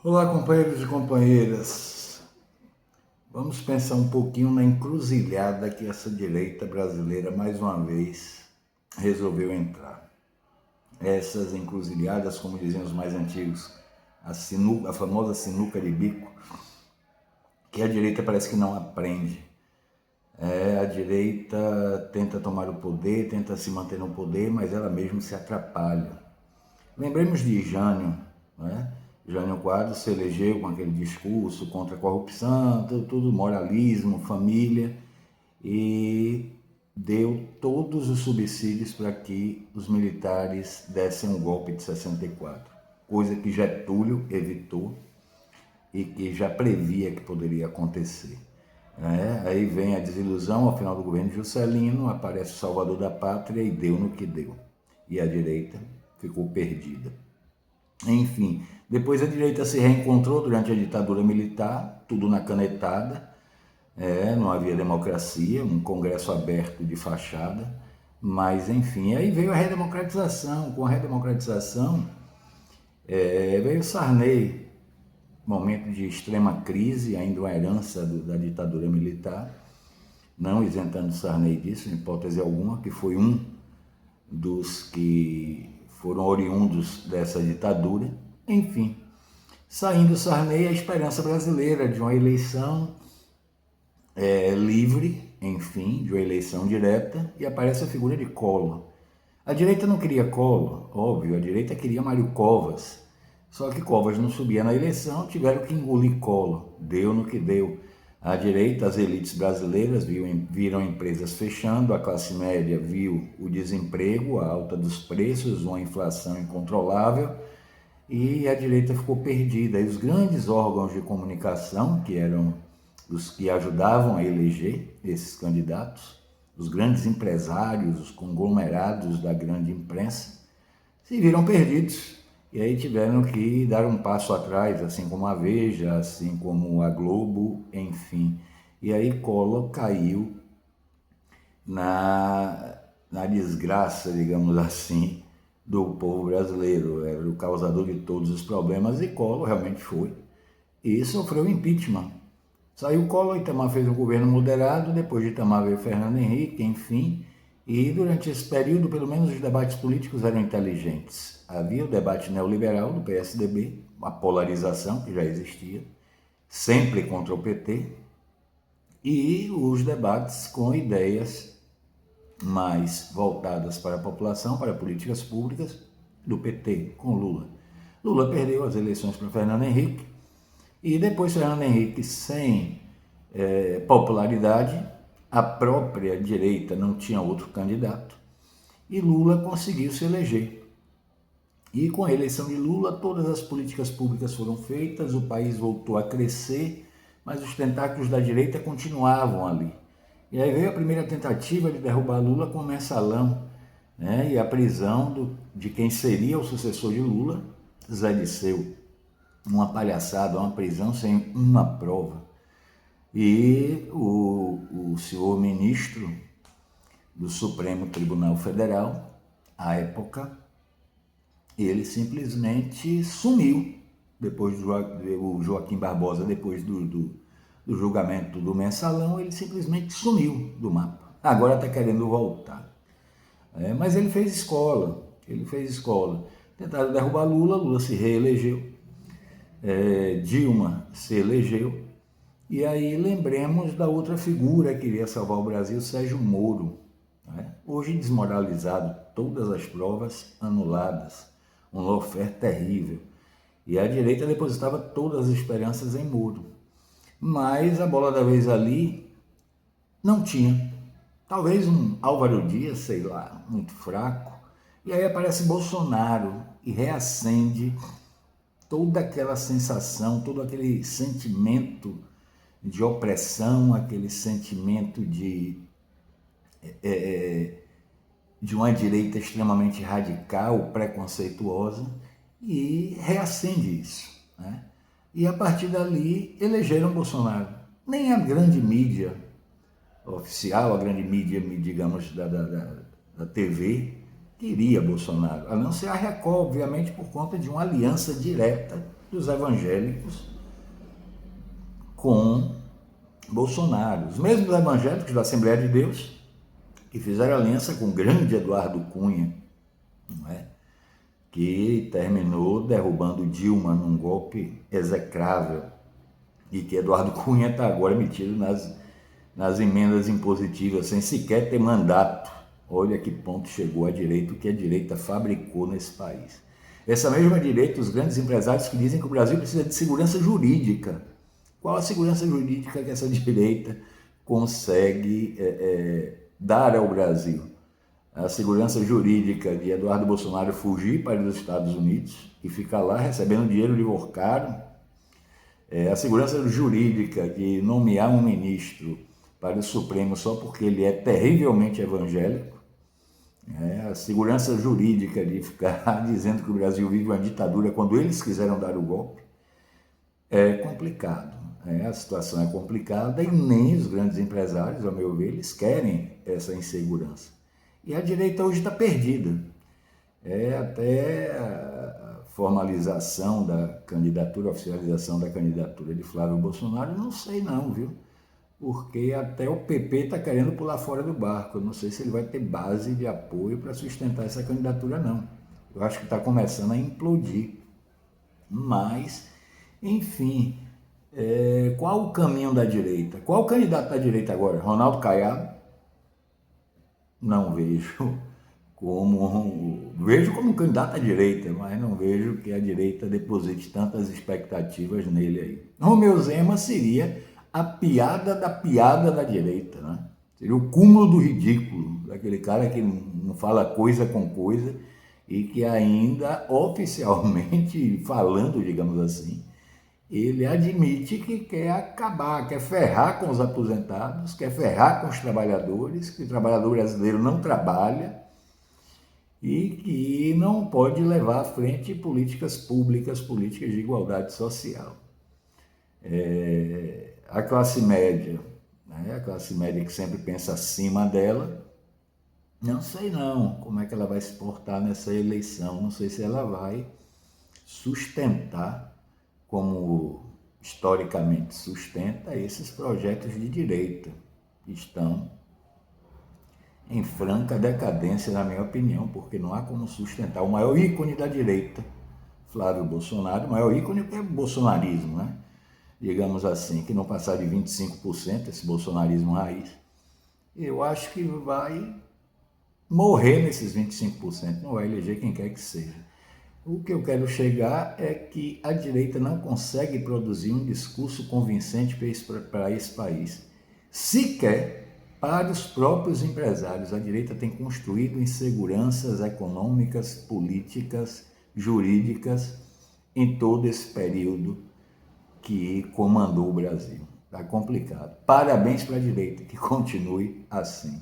Olá, companheiros e companheiras. Vamos pensar um pouquinho na encruzilhada que essa direita brasileira, mais uma vez, resolveu entrar. Essas encruzilhadas, como diziam os mais antigos, a famosa sinuca de bico, que a direita parece que não aprende. A direita tenta tomar o poder, tenta se manter no poder, mas ela mesma se atrapalha. Lembremos de Jânio, né? Jânio Quadros se elegeu com aquele discurso contra a corrupção, tudo moralismo, família, e deu todos os subsídios para que os militares dessem um golpe de 64, coisa que Getúlio evitou e que já previa que poderia acontecer. Aí vem a desilusão, ao final do governo Juscelino, aparece o salvador da pátria e deu no que deu. E a direita ficou perdida. Enfim, depois a direita se reencontrou durante a ditadura militar, tudo na canetada, não havia democracia, um congresso aberto de fachada, mas enfim, aí veio a redemocratização. Com a redemocratização veio Sarney, momento de extrema crise, ainda uma herança da ditadura militar, não isentando Sarney disso, em hipótese alguma, que foi um dos que foram oriundos dessa ditadura. Enfim, saindo Sarney, a esperança brasileira de uma eleição livre, enfim, de uma eleição direta, e aparece a figura de Collor. A direita não queria Collor, óbvio, a direita queria Mário Covas, só que Covas não subia na eleição, tiveram que engolir Collor, deu no que deu. A direita, as elites brasileiras viram empresas fechando, a classe média viu o desemprego, a alta dos preços, uma inflação incontrolável, e a direita ficou perdida. E os grandes órgãos de comunicação, que eram os que ajudavam a eleger esses candidatos, os grandes empresários, os conglomerados da grande imprensa, se viram perdidos. E aí tiveram que dar um passo atrás, assim como a Veja, assim como a Globo, enfim. E aí Collor caiu na desgraça, digamos assim, do povo brasileiro. Era o causador de todos os problemas, e Collor realmente foi. E sofreu impeachment. Saiu Collor, Itamar fez um governo moderado, depois de Itamar veio Fernando Henrique, enfim. E durante esse período, pelo menos os debates políticos eram inteligentes. Havia o debate neoliberal do PSDB, a polarização que já existia, sempre contra o PT, e os debates com ideias mais voltadas para a população, para políticas públicas, do PT, com Lula. Lula perdeu as eleições para Fernando Henrique, e depois Fernando Henrique, sem popularidade, a própria direita não tinha outro candidato, e Lula conseguiu se eleger. E com a eleição de Lula, todas as políticas públicas foram feitas, o país voltou a crescer, mas os tentáculos da direita continuavam ali. E aí veio a primeira tentativa de derrubar Lula com o mensalão, né? E a prisão de quem seria o sucessor de Lula, Zé Disseu. Uma palhaçada, uma prisão sem uma prova. E o senhor ministro do Supremo Tribunal Federal, à época, ele simplesmente sumiu. Depois do Joaquim Barbosa, depois do julgamento do mensalão, ele simplesmente sumiu do mapa. Agora está querendo voltar. Mas ele fez escola, Tentaram derrubar Lula, Lula se reelegeu, Dilma se elegeu, e aí lembremos da outra figura que iria salvar o Brasil, Sérgio Moro. Hoje desmoralizado, todas as provas anuladas, um lawfare terrível. E a direita depositava todas as esperanças em Moro. Mas a bola da vez ali não tinha. Talvez um Álvaro Dias, sei lá, muito fraco. E aí aparece Bolsonaro e reacende toda aquela sensação, todo aquele sentimento de opressão, aquele sentimento de uma direita extremamente radical, preconceituosa, e reacende isso. E a partir dali elegeram Bolsonaro. Nem a grande mídia oficial, a grande mídia, digamos, da TV, queria Bolsonaro, a não ser a Record, obviamente, por conta de uma aliança direta dos evangélicos com Bolsonaro. Os mesmos evangélicos da Assembleia de Deus que fizeram aliança com o grande Eduardo Cunha, não é? Que terminou derrubando Dilma num golpe execrável e que Eduardo Cunha está agora metido nas emendas impositivas sem sequer ter mandato. Olha que ponto chegou a direita, o que a direita fabricou nesse país. Essa mesma direita, os grandes empresários que dizem que o Brasil precisa de segurança jurídica. Qual a segurança jurídica que essa direita consegue dar ao Brasil? A segurança jurídica de Eduardo Bolsonaro fugir para os Estados Unidos e ficar lá recebendo dinheiro de Orcaro. A segurança jurídica de nomear um ministro para o Supremo só porque ele é terrivelmente evangélico. A segurança jurídica de ficar dizendo que o Brasil vive uma ditadura quando eles quiseram dar o golpe. É complicado. A situação é complicada e nem os grandes empresários, ao meu ver, eles querem essa insegurança. E a direita hoje está perdida. Até a formalização da candidatura, a oficialização da candidatura de Flávio Bolsonaro, não sei não, viu? Porque até o PP está querendo pular fora do barco. Eu não sei se ele vai ter base de apoio para sustentar essa candidatura, não. Eu acho que está começando a implodir. Mas, enfim, qual o caminho da direita? Qual o candidato da direita agora? Ronaldo Caiado? Não vejo como um candidato à direita, mas não vejo que a direita deposite tantas expectativas nele aí. Romeu Zema seria a piada da direita, né? Seria o cúmulo do ridículo, daquele cara que não fala coisa com coisa e que ainda oficialmente falando, digamos assim, ele admite que quer acabar, quer ferrar com os aposentados, quer ferrar com os trabalhadores, que o trabalhador brasileiro não trabalha e que não pode levar à frente políticas públicas, políticas de igualdade social. A classe média, né? A classe média que sempre pensa acima dela, não sei não como é que ela vai se portar nessa eleição, não sei se ela vai sustentar, como historicamente sustenta, esses projetos de direita que estão em franca decadência, na minha opinião, porque não há como sustentar. O maior ícone da direita, Flávio Bolsonaro, o maior ícone é o bolsonarismo, né? Digamos assim, que não passar de 25%, esse bolsonarismo raiz, eu acho que vai morrer nesses 25%, não vai eleger quem quer que seja. O que eu quero chegar é que a direita não consegue produzir um discurso convincente para esse país. Sequer para os próprios empresários. A direita tem construído inseguranças econômicas, políticas, jurídicas em todo esse período que comandou o Brasil. Está complicado. Parabéns para a direita, que continue assim.